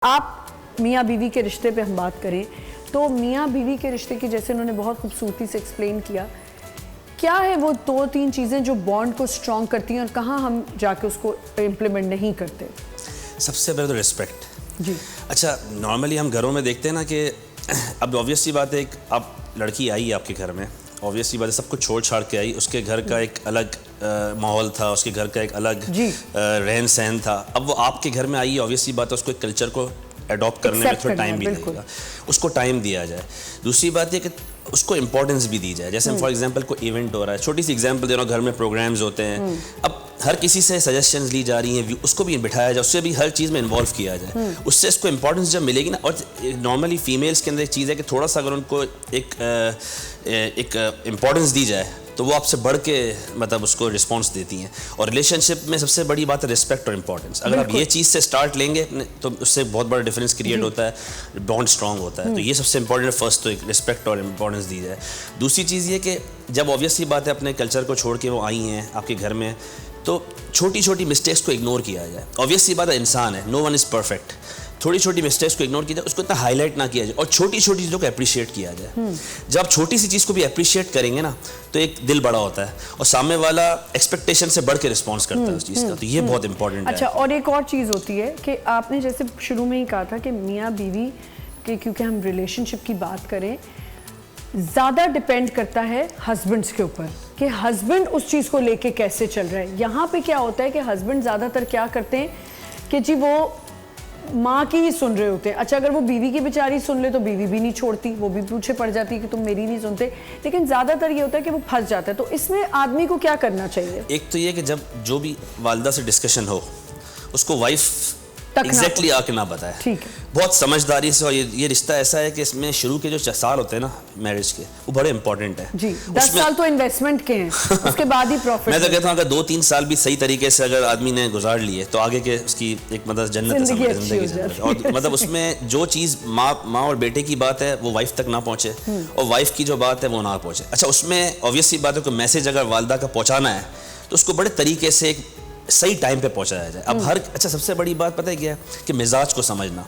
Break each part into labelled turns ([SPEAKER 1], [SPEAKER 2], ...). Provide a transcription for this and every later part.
[SPEAKER 1] آپ میاں بیوی کے رشتے پہ ہم بات کریں تو میاں بیوی کے رشتے کی جیسے انہوں نے بہت خوبصورتی سے ایکسپلین کیا، کیا ہے وہ دو تین چیزیں جو بانڈ کو سٹرونگ کرتی ہیں اور کہاں ہم جا کے اس کو امپلیمنٹ نہیں کرتے؟
[SPEAKER 2] سب سے پہلے تو رسپیکٹ.
[SPEAKER 1] جی
[SPEAKER 2] اچھا، نارملی ہم گھروں میں دیکھتے ہیں نا کہ اب آبویس سی بات ہے، اب لڑکی آئی آپ کے گھر میں، آبویس سی بات ہے سب کچھ چھوڑ چھاڑ کے آئی، اس کے گھر کا ایک الگ ماحول تھا، اس کے گھر کا ایک الگ رہن سہن تھا. اب وہ آپ کے گھر میں آئی، آبویس سی بات ہے اس کو ایک کلچر کو اڈاپٹ کرنے میں تھوڑا ٹائم بھی لگے گا، اس کو ٹائم دیا جائے. دوسری بات یہ کہ اس کو امپورٹنس بھی دی جائے. جیسے فار ایگزامپل کوئی ایونٹ ہو رہا ہے، چھوٹی سی ایگزامپل دے رہا ہوں، گھر میں پروگرامز ہوتے ہیں، اب ہر کسی سے سجیشنز لی جا رہی ہیں، اس کو بھی بٹھایا جائے، اس سے بھی ہر چیز میں انوالو کیا جائے. اس سے اس کو امپورٹنس جب ملے گی نا، اور نارملی فیمیلس کے اندر ایک چیز ہے کہ تھوڑا سا اگر ان کو ایک امپورٹنس دی جائے تو وہ آپ سے بڑھ کے مطلب اس کو رسپانس دیتی ہیں. اور ریلیشن شپ میں سب سے بڑی بات ہے رسپیکٹ اور امپورٹنس. اگر آپ یہ چیز سے اسٹارٹ لیں گے تو اس سے بہت بڑا ڈفرینس کریٹ ہوتا ہے، بانڈ اسٹرانگ ہوتا ہے. تو یہ سب سے امپورٹنٹ فرسٹ تو رسپیکٹ اور امپورٹنس دی جائے. دوسری چیز یہ کہ جب آبویس سی بات ہے اپنے کلچر کو چھوڑ کے وہ آئی ہیں آپ کے گھر میں، تو چھوٹی چھوٹی مسٹیکس کو اگنور کیا جائے. آبویس سی بات ہے انسان ہے، نو ون از پرفیکٹ. تھوڑی چھوٹی مسٹیکس کو اگنور کیا جائے، اس کو اتنا ہائی لائٹ نہ کیا جائے، اور چھوٹی چھوٹی چیزوں کو اپریشیٹ کیا جائے. جب آپ چھوٹی سی چیز کو بھی اپریشیٹ کریں گے نا تو ایک دل بڑا ہوتا ہے اور سامنے والا ایکسپیکٹیشن سے بڑھ کے رسپانس کرتا ہے اس چیز کا. تو یہ بہت امپورٹنٹ ہے.
[SPEAKER 1] اچھا، اور ایک اور چیز ہوتی ہے کہ آپ نے جیسے شروع میں ہی کہا تھا کہ میاں بیوی کے، کیونکہ ہم ریلیشن شپ کی بات کریں، زیادہ ڈیپینڈ کرتا ہے ہسبینڈس کے اوپر کہ ہسبینڈ اس چیز کو لے کے کیسے چل رہا ہے. یہاں پہ کیا ہوتا ہے کہ ہسبینڈ زیادہ تر کیا کرتے ہیں کہ جی وہ ماں کی ہی سن رہے ہوتے ہیں. اچھا، اگر وہ بیوی کی بیچاری سن لے تو بیوی بھی نہیں چھوڑتی، وہ بھی پیچھے پڑ جاتی ہے کہ تم میری نہیں سنتے. لیکن زیادہ تر یہ ہوتا ہے کہ وہ پھنس جاتا ہے. تو اس میں آدمی کو کیا کرنا چاہیے؟
[SPEAKER 2] ایک تو یہ کہ جب جو بھی والدہ سے ڈسکشن ہو اس کو وائف ایگزیکٹلی آ کے نہ بتائے،
[SPEAKER 1] ٹھیک ہے،
[SPEAKER 2] بہت سمجھداری سے. اور یہ رشتہ ایسا ہے کہ اس میں شروع کے جو سال ہوتے ہیں نا میرج کے، وہ بڑے امپورٹنٹ ہیں.
[SPEAKER 1] جی 10 سال تو انویسٹمنٹ کے ہیں، اس کے بعد ہی پروفٹ.
[SPEAKER 2] میں تو کہتا ہوں اگر 2-3 سال بھی صحیح طریقے سے اگر آدمی نے گزار لیے تو آگے کے اس کی ایک مطلب جنت زندگی. اور مطلب اس میں جو چیز ماں اور بیٹے کی بات ہے وہ وائف تک نہ پہنچے، اور وائف کی جو بات ہے وہ نہ پہنچے. اچھا، اس میں آبویس سی بات ہے کہ میسج اگر والدہ کا پہنچانا ہے تو اس کو بڑے طریقے سے ایک صحیح ٹائم پہ پہنچایا جائے. اب اچھا سب سے بڑی بات پتہ ہے کیا ہے کہ مزاج کو سمجھنا.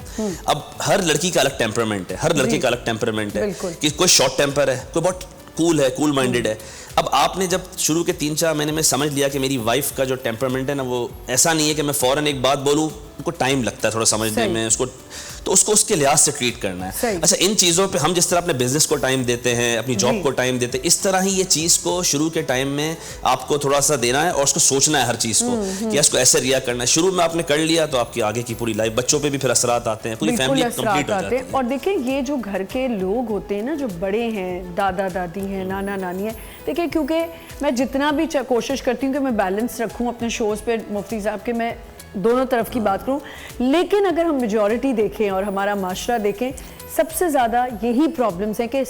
[SPEAKER 2] اب ہر لڑکی کا الگ ٹیمپرامنٹ ہے، ہر لڑکے کا الگ ٹیمپرامنٹ ہے، کہ کوئی شارٹ ٹیمپر ہے، کوئی بہت کول ہے، کول مائنڈیڈ ہے. اب آپ نے جب شروع کے 3-4 مہینے میں سمجھ لیا کہ میری وائف کا جو ٹیمپرامنٹ ہے نا وہ ایسا نہیں ہے کہ میں فوراً ایک بات بولوں، ان کو ٹائم لگتا ہے تھوڑا سمجھنے میں، تو اس کو اس کے لحاظ سے ٹریٹ کرنا ہے. اچھا، ان چیزوں پہ ہم جس طرح اپنے بزنس کو ٹائم دیتے ہیں، اپنی جاب کو ٹائم دیتے ہیں، اس طرح ہی یہ چیز کو شروع کے ٹائم میں آپ کو تھوڑا سا دینا ہے اور اس کو سوچنا ہے ہر چیز کو کہ اس کو ایسے ریئیکٹ کرنا ہے. شروع میں آپ نے کر لیا تو آپ کی آگے کی پوری لائف، بچوں پہ بھی پھر اثرات آتے ہیں، پوری فیملی کمپلیٹ ہو جاتی ہے.
[SPEAKER 1] اور دیکھیں یہ جو گھر کے لوگ ہوتے ہیں نا، جو بڑے ہیں، دادا دادی ہیں، نانا نانی ہیں، دیکھیں کیونکہ میں جتنا بھی کوشش کرتی ہوں کہ میں بیلنس رکھوں اپنے شوز پہ مفتی صاحب کے، میں دونوں طرف کی بات کروں، لیکن اگر ہم میجورٹی دیکھیں اور ہمارا معاشرہ دیکھیں، سب سے زیادہ یہی پرابلمز ہیں کہ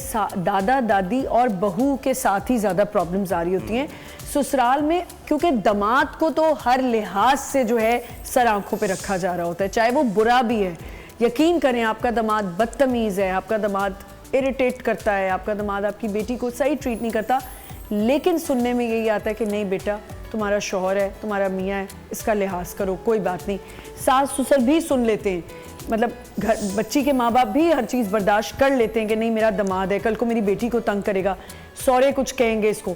[SPEAKER 1] دادا دادی اور بہو کے ساتھ ہی زیادہ پرابلمز آ رہی ہوتی ہیں سسرال میں، کیونکہ داماد کو تو ہر لحاظ سے جو ہے سر آنکھوں پہ رکھا جا رہا ہوتا ہے، چاہے وہ برا بھی ہے. یقین کریں آپ کا داماد بدتمیز ہے، آپ کا داماد اریٹیٹ کرتا ہے، آپ کا داماد آپ کی بیٹی کو صحیح ٹریٹ نہیں کرتا، لیکن سننے میں یہی آتا ہے کہ نہیں بیٹا تمہارا شوہر ہے، تمہارا میاں ہے، اس کا لحاظ کرو، کوئی بات نہیں. ساس سسر بھی سن لیتے ہیں، مطلب بچی کے ماں باپ بھی ہر چیز برداشت کر لیتے ہیں کہ نہیں میرا داماد ہے، کل کو میری بیٹی کو تنگ کرے گا، سورے کچھ کہیں گے اس کو.